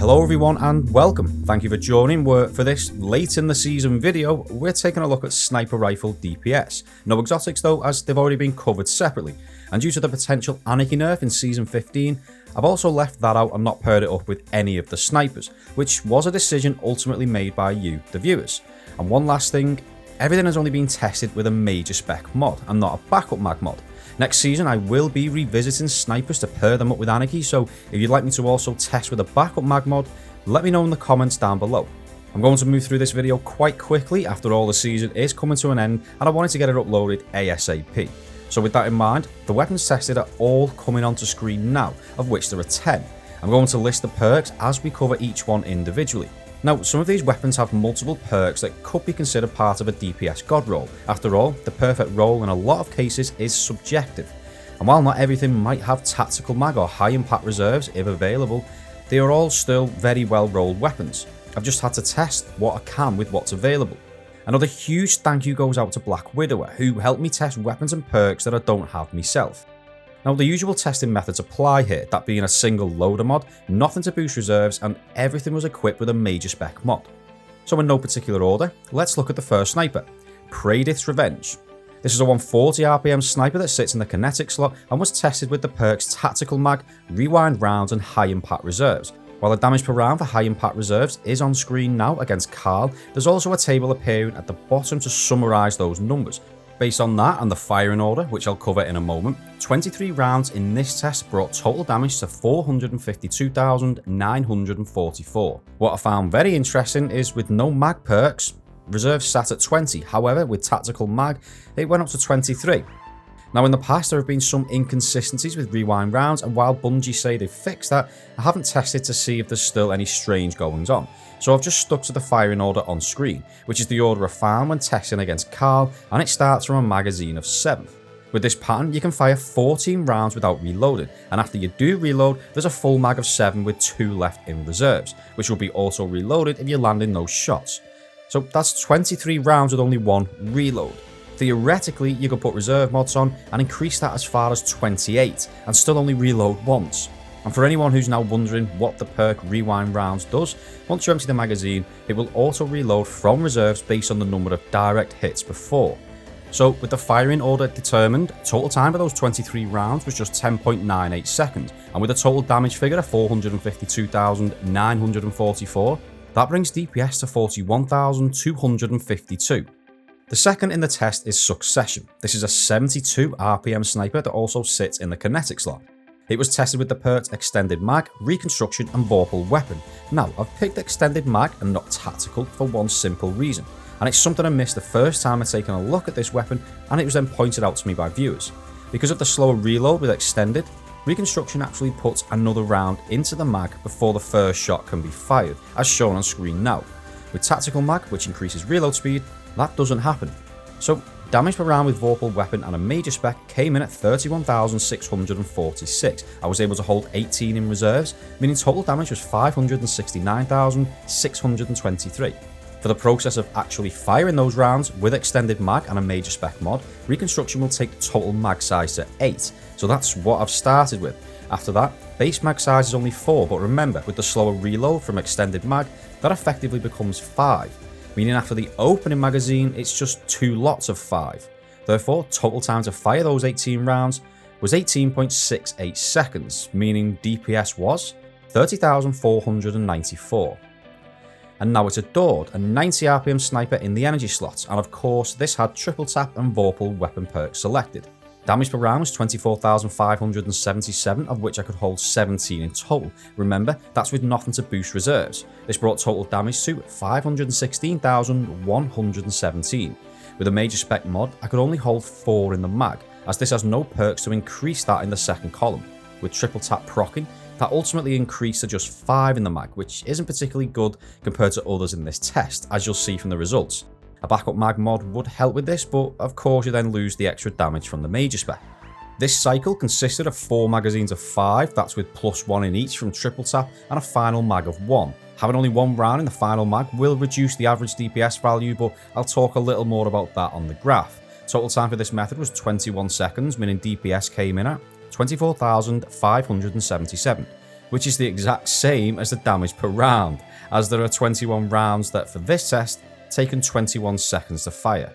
Hello everyone and welcome. Thank you for joining. For this late in the season video, we're taking a look at sniper rifle DPS. No exotics though, as they've already been covered separately. And due to the potential Anarchy nerf in season 15, I've also left that out and not paired it up with any of the snipers, which was a decision ultimately made by you, the viewers. And one last thing, everything has only been tested with a major spec mod and not a backup mag mod. Next season I will be revisiting snipers to pair them up with Anarchy, so if you'd like me to also test with a backup mag mod, let me know in the comments down below. I'm going to move through this video quite quickly after all the season is coming to an end and I wanted to get it uploaded ASAP. So with that in mind, the weapons tested are all coming onto screen now, of which there are 10. I'm going to list the perks as we cover each one individually. Now, some of these weapons have multiple perks that could be considered part of a DPS god role. After all, the perfect role in a lot of cases is subjective. And while not everything might have tactical mag or high impact reserves if available, they are all still very well rolled weapons. I've just had to test what I can with what's available. Another huge thank you goes out to Black Widower, who helped me test weapons and perks that I don't have myself. Now, the usual testing methods apply here, that being a single loader mod, nothing to boost reserves, and everything was equipped with a major spec mod. So in no particular order, let's look at the first sniper, Preadyth's Revenge. This is a 140 RPM sniper that sits in the kinetic slot and was tested with the perks Tactical Mag, Rewind Rounds and High Impact Reserves. While the damage per round for high impact reserves is on screen now against Carl, there's also a table appearing at the bottom to summarise those numbers. Based on that and the firing order, which I'll cover in a moment, 23 rounds in this test brought total damage to 452,944. What I found very interesting is with no mag perks, reserves sat at 20, however with tactical mag it went up to 23. Now in the past there have been some inconsistencies with rewind rounds, and while Bungie say they've fixed that, I haven't tested to see if there's still any strange goings on. So I've just stuck to the firing order on screen, which is the order I found when testing against Carl, and it starts from a magazine of 7. With this pattern you can fire 14 rounds without reloading, and after you do reload there's a full mag of 7 with 2 left in reserves, which will be auto reloaded if you're landing those shots. So that's 23 rounds with only 1 reload. Theoretically, you could put reserve mods on and increase that as far as 28 and still only reload once. And for anyone who's now wondering what the perk Rewind Rounds does, once you empty the magazine, it will auto reload from reserves based on the number of direct hits before. So with the firing order determined, total time for those 23 rounds was just 10.98 seconds, and with a total damage figure of 452,944, that brings DPS to 41,252. The second in the test is Succession. This is a 72 RPM sniper that also sits in the kinetic slot. It was tested with the perks Extended Mag, Reconstruction and Vorpal Weapon. Now, I've picked Extended Mag and not Tactical for one simple reason, and it's something I missed the first time I'd taken a look at this weapon, and it was then pointed out to me by viewers. Because of the slower reload with Extended, Reconstruction actually puts another round into the mag before the first shot can be fired, as shown on screen now. With Tactical Mag, which increases reload speed, that doesn't happen. So damage per round with Vorpal Weapon and a major spec came in at 31,646. I was able to hold 18 in reserves, meaning total damage was 569,623. For the process of actually firing those rounds with Extended Mag and a major spec mod, Reconstruction will take the total mag size to 8, so that's what I've started with. After that, base mag size is only 4, but remember, with the slower reload from Extended Mag, that effectively becomes 5. Meaning after the opening magazine, it's just 2 lots of 5. Therefore, total time to fire those 18 rounds was 18.68 seconds, meaning DPS was 30,494. And now it's Adored, a 90 RPM sniper in the energy slots, and of course this had triple tap and Vorpal Weapon perks selected. Damage per round was 24,577, of which I could hold 17 in total. Remember, that's with nothing to boost reserves. This brought total damage to 516,117. With a major spec mod, I could only hold 4 in the mag, as this has no perks to increase that in the second column. With triple tap proccing, that ultimately increased to just 5 in the mag, which isn't particularly good compared to others in this test, as you'll see from the results. A backup mag mod would help with this, but of course you then lose the extra damage from the major spec. This cycle consisted of 4 magazines of 5, that's with +1 in each from triple tap, and a final mag of 1. Having only 1 round in the final mag will reduce the average DPS value, but I'll talk a little more about that on the graph. Total time for this method was 21 seconds, meaning DPS came in at 24,577. which is the exact same as the damage per round, as there are 21 rounds that for this test taken 21 seconds to fire.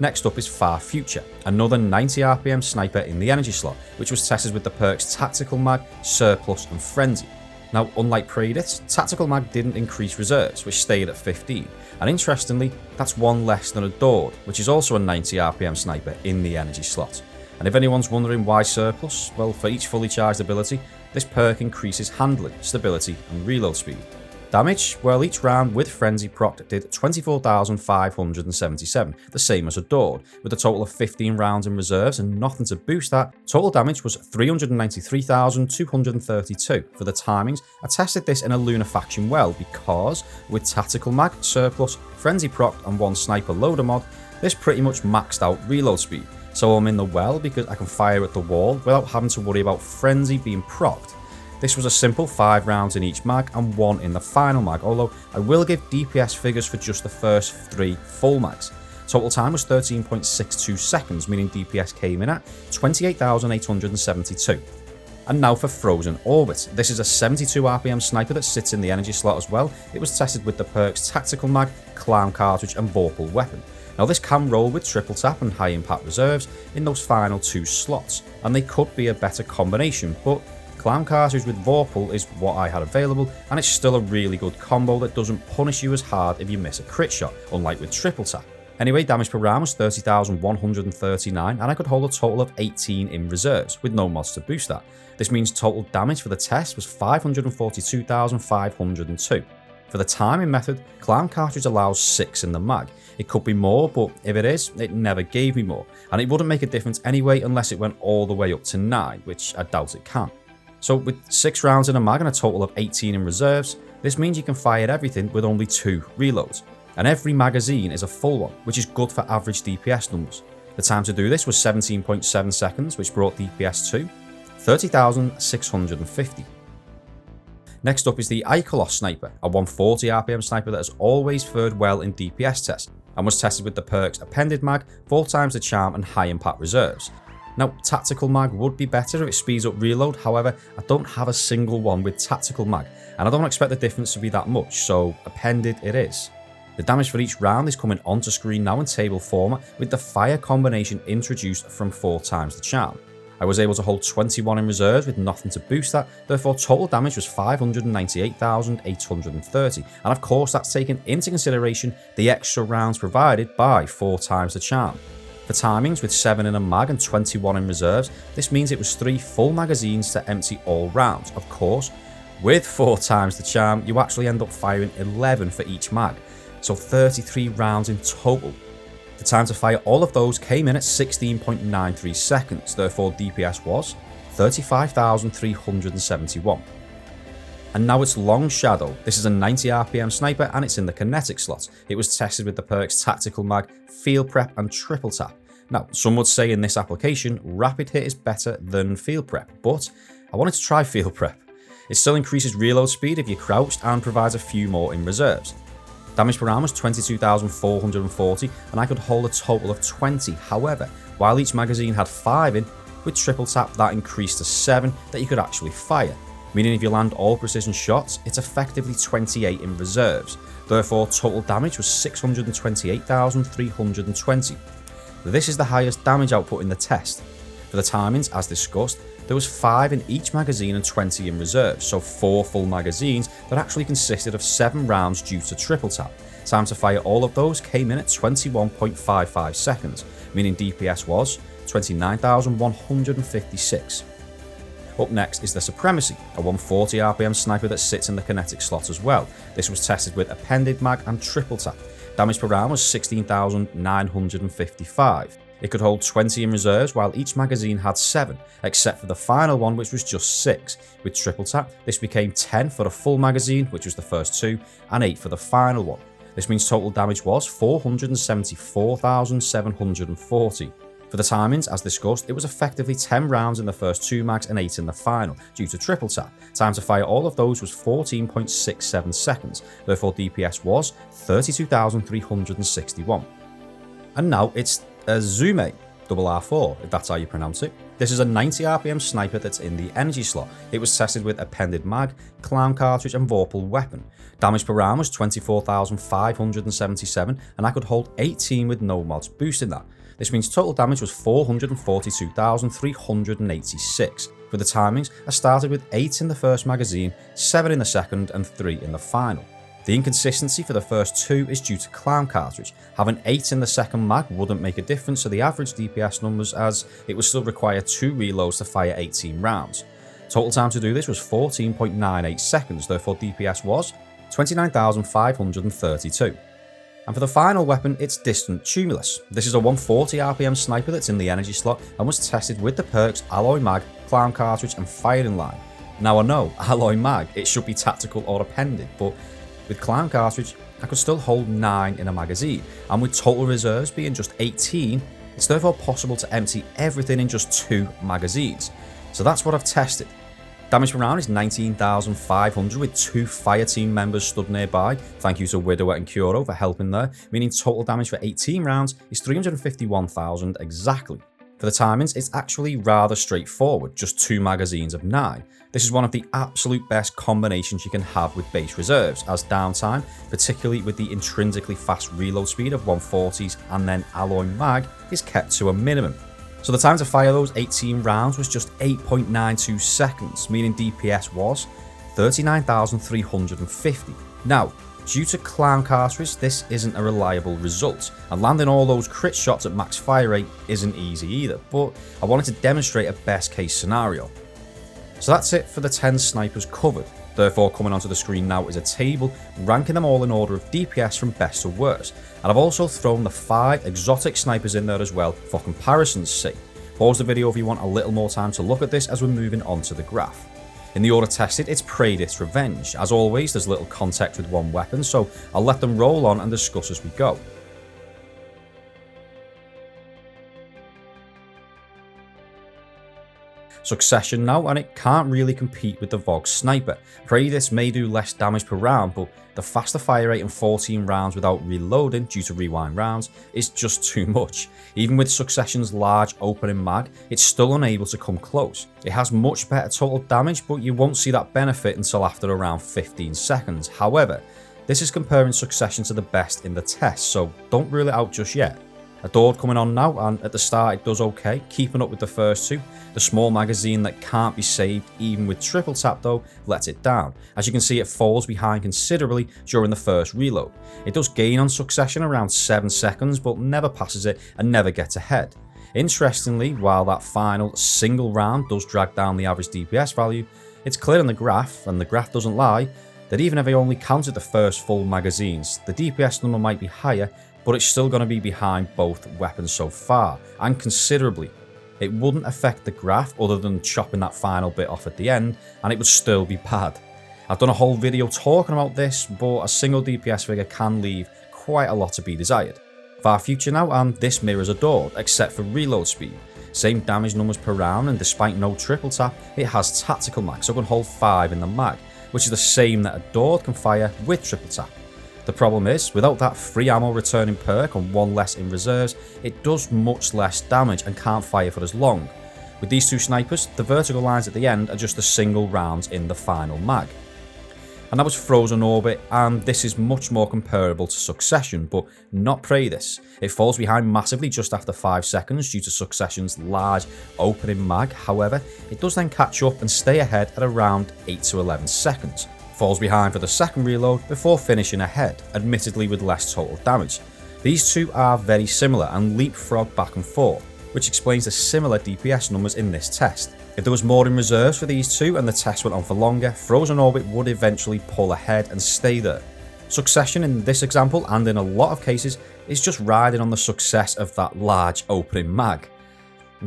Next up is Far Future, another 90 RPM sniper in the energy slot, which was tested with the perks Tactical Mag, Surplus and Frenzy. Now, unlike Preadyth, Tactical Mag didn't increase reserves, which stayed at 15, and interestingly, that's one less than Adored, which is also a 90 RPM sniper in the energy slot. And if anyone's wondering why Surplus, well, for each fully charged ability, this perk increases handling, stability and reload speed. Damage, well, each round with Frenzy proc did 24,577, the same as Adored, with a total of 15 rounds in reserves and nothing to boost that. Total damage was 393,232. For the timings, I tested this in a Lunar faction well because, with Tactical Mag, Surplus, Frenzy proc and one Sniper Loader mod, this pretty much maxed out reload speed. So I'm in the well because I can fire at the wall without having to worry about Frenzy being procced. This was a simple 5 rounds in each mag and 1 in the final mag, although I will give DPS figures for just the first 3 full mags. Total time was 13.62 seconds, meaning DPS came in at 28,872. And now for Frozen Orbit. This is a 72 RPM sniper that sits in the energy slot as well. It was tested with the perks Tactical Mag, Clown Cartridge and Vorpal Weapon. Now this can roll with triple tap and high impact reserves in those final 2 slots, and they could be a better combination, but Clown Cartridge with Vorpal is what I had available, and it's still a really good combo that doesn't punish you as hard if you miss a crit shot, unlike with triple tap. Anyway, damage per round was 30,139, and I could hold a total of 18 in reserves, with no mods to boost that. This means total damage for the test was 542,502. For the timing method, Clown Cartridge allows 6 in the mag. It could be more, but if it is, it never gave me more, and it wouldn't make a difference anyway unless it went all the way up to 9, which I doubt it can. So with 6 rounds in a mag and a total of 18 in reserves, this means you can fire everything with only 2 reloads. And every magazine is a full one, which is good for average DPS numbers. The time to do this was 17.7 seconds, which brought DPS to 30,650. Next up is the Ikelo Sniper, a 140 RPM sniper that has always fared well in DPS tests, and was tested with the perks Appended Mag, 4 times the charm and high impact reserves. Now, Tactical Mag would be better if it speeds up reload, however, I don't have a single one with Tactical Mag, and I don't expect the difference to be that much, so Appended it is. The damage for each round is coming onto screen now in table format, with the fire combination introduced from 4 times the charm. I was able to hold 21 in reserves with nothing to boost that, therefore total damage was 598,830, and of course that's taken into consideration the extra rounds provided by 4 times the charm. For timings, with 7 in a mag and 21 in reserves, this means it was 3 full magazines to empty all rounds. Of course, with 4 times the charm, you actually end up firing 11 for each mag, so 33 rounds in total. The time to fire all of those came in at 16.93 seconds, therefore DPS was 35,371. And now it's Long Shadow. This is a 90 RPM sniper and it's in the kinetic slot. It was tested with the perks Tactical Mag, Field Prep and Triple Tap. Now, some would say in this application, Rapid Hit is better than Field Prep, but I wanted to try Field Prep. It still increases reload speed if you're crouched and provides a few more in reserves. Damage per round was 22,440 and I could hold a total of 20. However, while each magazine had 5 in, with Triple Tap that increased to 7 that you could actually fire. Meaning if you land all precision shots, it's effectively 28 in reserves. Therefore, total damage was 628,320. This is the highest damage output in the test. For the timings, as discussed, there was 5 in each magazine and 20 in reserves, so 4 full magazines that actually consisted of 7 rounds due to triple tap. Time to fire all of those came in at 21.55 seconds, meaning DPS was 29,156. Up next is the Supremacy, a 140 RPM sniper that sits in the kinetic slot as well. This was tested with Appended Mag and Triple Tap. Damage per round was 16,955. It could hold 20 in reserves while each magazine had 7, except for the final one which was just 6. With Triple Tap, this became 10 for the full magazine, which was the first 2, and 8 for the final one. This means total damage was 474,740. For the timings, as discussed, it was effectively 10 rounds in the first 2 mags and 8 in the final, due to Triple Tap. Time to fire all of those was 14.67 seconds, therefore DPS was 32,361. And now it's Uzume RR4, if that's how you pronounce it. This is a 90 RPM sniper that's in the energy slot. It was tested with appended mag, clown cartridge and vorpal weapon. Damage per round was 24,577 and I could hold 18 with no mods boosting that. This means total damage was 442,386. For the timings, I started with 8 in the first magazine, 7 in the second and 3 in the final. The inconsistency for the first 2 is due to clown cartridge. Having 8 in the second mag wouldn't make a difference to the average DPS numbers as it would still require 2 reloads to fire 18 rounds. Total time to do this was 14.98 seconds, therefore DPS was 29,532. And for the final weapon, it's Distant Tumulus. This is a 140 RPM sniper that's in the energy slot and was tested with the perks Alloy Mag, Clown Cartridge and Firing Line. Now I know, Alloy Mag, it should be tactical or appended, but with Clown Cartridge, I could still hold 9 in a magazine, and with total reserves being just 18, it's therefore possible to empty everything in just 2 magazines. So that's what I've tested. Damage per round is 19,500 with 2 fire team members stood nearby. Thank you to Widower and Kuro for helping there, meaning total damage for 18 rounds is 351,000 exactly. For the timings, it's actually rather straightforward, just 2 magazines of 9. This is one of the absolute best combinations you can have with base reserves, as downtime, particularly with the intrinsically fast reload speed of 140s and then alloy mag, is kept to a minimum. So the time to fire those 18 rounds was just 8.92 seconds, meaning DPS was 39,350. Now, due to Clown Cartridge, this isn't a reliable result, and landing all those crit shots at max fire rate isn't easy either, but I wanted to demonstrate a best case scenario. So that's it for the 10 snipers covered. Therefore, coming onto the screen now is a table ranking them all in order of DPS from best to worst, and I've also thrown the 5 exotic snipers in there as well for comparison's sake. Pause the video if you want a little more time to look at this as we're moving on to the graph. In the order tested, it's Preadyth's Revenge. As always, there's little context with one weapon, so I'll let them roll on and discuss as we go. Succession now, and it can't really compete with the Vogue Sniper. Preadyth may do less damage per round, but the faster fire rate in 14 rounds without reloading due to rewind rounds is just too much. Even with Succession's large opening mag, it's still unable to come close. It has much better total damage, but you won't see that benefit until after around 15 seconds. However, this is comparing Succession to the best in the test, so don't rule it out just yet. Adored coming on now, and at the start it does okay, keeping up with the first 2. The small magazine that can't be saved even with triple tap though lets it down. As you can see, it falls behind considerably during the first reload. It does gain on Succession around 7 seconds but never passes it and never gets ahead. Interestingly, while that final single round does drag down the average DPS value, it's clear in the graph, and the graph doesn't lie, that even if I only counted the first full magazines, the DPS number might be higher, but it's still going to be behind both weapons so far, and considerably. It wouldn't affect the graph other than chopping that final bit off at the end, and it would still be bad. I've done a whole video talking about this, but a single DPS figure can leave quite a lot to be desired. Far future now, and this mirrors Adored, except for reload speed. Same damage numbers per round, and despite no triple tap, it has tactical mag, so it can hold 5 in the mag, which is the same that Adored can fire with triple tap. The problem is, without that free ammo returning perk and 1 less in reserves, it does much less damage and can't fire for as long. With these 2 snipers, the vertical lines at the end are just the single rounds in the final mag. And that was Frozen Orbit, and this is much more comparable to Succession, but not Preadyth. It falls behind massively just after 5 seconds due to Succession's large opening mag, however, it does then catch up and stay ahead at around 8 to 11 seconds. Falls behind for the second reload before finishing ahead, admittedly with less total damage. These 2 are very similar and leapfrog back and forth, which explains the similar DPS numbers in this test. If there was more in reserves for these 2 and the test went on for longer, Frozen Orbit would eventually pull ahead and stay there. Succession in this example, and in a lot of cases, is just riding on the success of that large opening mag.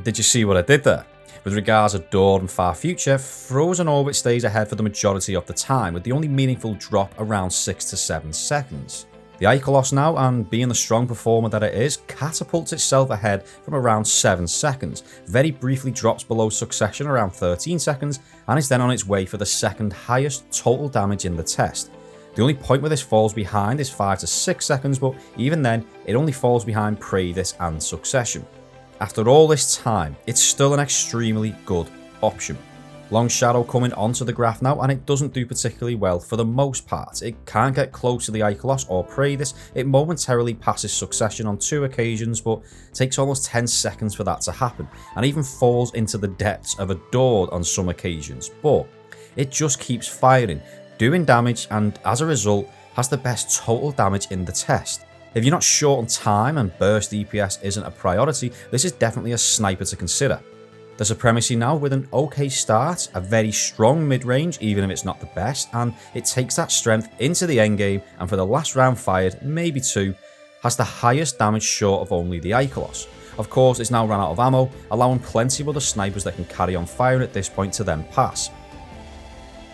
Did you see what I did there? With regards to Adored and Far Future, Frozen Orbit stays ahead for the majority of the time, with the only meaningful drop around 6 to 7 seconds. The Ikelo now, and being the strong performer that it is, catapults itself ahead from around 7 seconds, very briefly drops below Succession around 13 seconds, and is then on its way for the second highest total damage in the test. The only point where this falls behind is 5 to 6 seconds, but even then, it only falls behind Preadyth and Succession. After all this time, it's still an extremely good option. Long Shadow coming onto the graph now, and it doesn't do particularly well for the most part. It can't get close to the Ikelo or Preadyth. It momentarily passes Succession on 2 occasions, but takes almost 10 seconds for that to happen, and even falls into the depths of Adored on some occasions. But it just keeps firing, doing damage, and as a result, has the best total damage in the test. If you're not short on time and burst DPS isn't a priority, this is definitely a sniper to consider. The Supremacy now with an okay start, a very strong mid-range even if it's not the best, and it takes that strength into the endgame, and for the last round fired, maybe 2, has the highest damage short of only the Ikelo. Of course, it's now run out of ammo, allowing plenty of other snipers that can carry on firing at this point to then pass.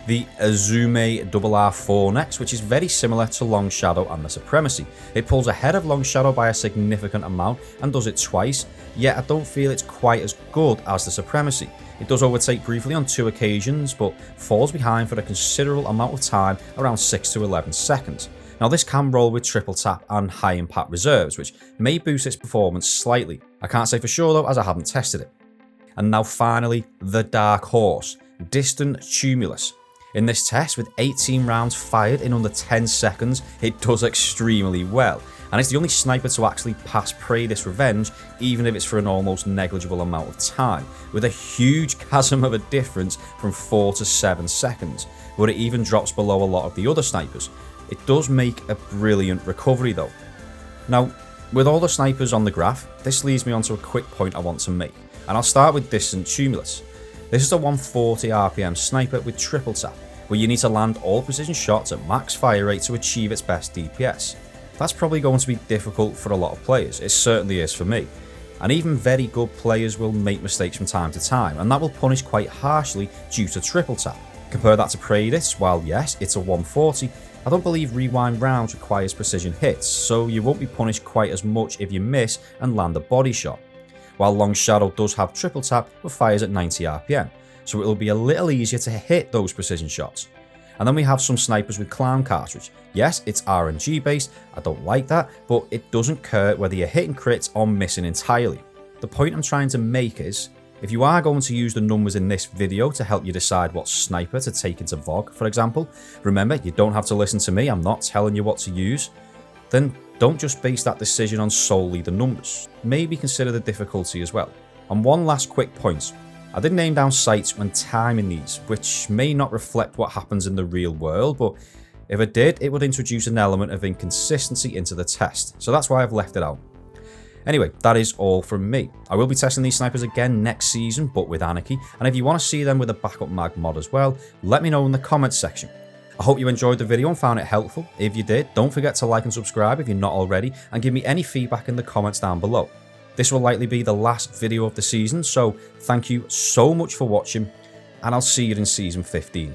The Uzume RR4 next, which is very similar to Long Shadow and the Supremacy. It pulls ahead of Long Shadow by a significant amount and does it twice, yet I don't feel it's quite as good as the Supremacy. It does overtake briefly on 2 occasions, but falls behind for a considerable amount of time, around 6 to 11 seconds. Now this can roll with triple tap and high impact reserves, which may boost its performance slightly. I can't say for sure though, as I haven't tested it. And now finally, the Dark Horse, Distant Tumulus. In this test, with 18 rounds fired in under 10 seconds, it does extremely well, and it's the only sniper to actually pass Preadyth's Revenge, even if it's for an almost negligible amount of time, with a huge chasm of a difference from 4 to 7 seconds, but it even drops below a lot of the other snipers. It does make a brilliant recovery though. Now, with all the snipers on the graph, this leads me on to a quick point I want to make, and I'll start with Distant Tumulus. This is a 140 RPM sniper with triple tap, where you need to land all precision shots at max fire rate to achieve its best DPS. That's probably going to be difficult for a lot of players, it certainly is for me. And even very good players will make mistakes from time to time, and that will punish quite harshly due to triple tap. Compare that to Preadyth, while yes, it's a 140, I don't believe rewind rounds requires precision hits, so you won't be punished quite as much if you miss and land a body shot. While Long Shadow does have triple tap but fires at 90 RPM, so it will be a little easier to hit those precision shots. And then we have some snipers with Clown Cartridge. Yes, it's RNG based, I don't like that, but it doesn't care whether you're hitting crits or missing entirely. The point I'm trying to make is, if you are going to use the numbers in this video to help you decide what sniper to take into VOG, for example, remember you don't have to listen to me, I'm not telling you what to use, then don't just base that decision on solely the numbers. Maybe consider the difficulty as well. And one last quick point. I did name down sites when timing these, which may not reflect what happens in the real world, but if it did, it would introduce an element of inconsistency into the test, so that's why I've left it out. Anyway, that is all from me. I will be testing these snipers again next season, but with Anarchy, and if you want to see them with a backup mag mod as well, let me know in the comments section. I hope you enjoyed the video and found it helpful. If you did, don't forget to like and subscribe if you're not already, and give me any feedback in the comments down below. This will likely be the last video of the season, so thank you so much for watching, and I'll see you in Season 15.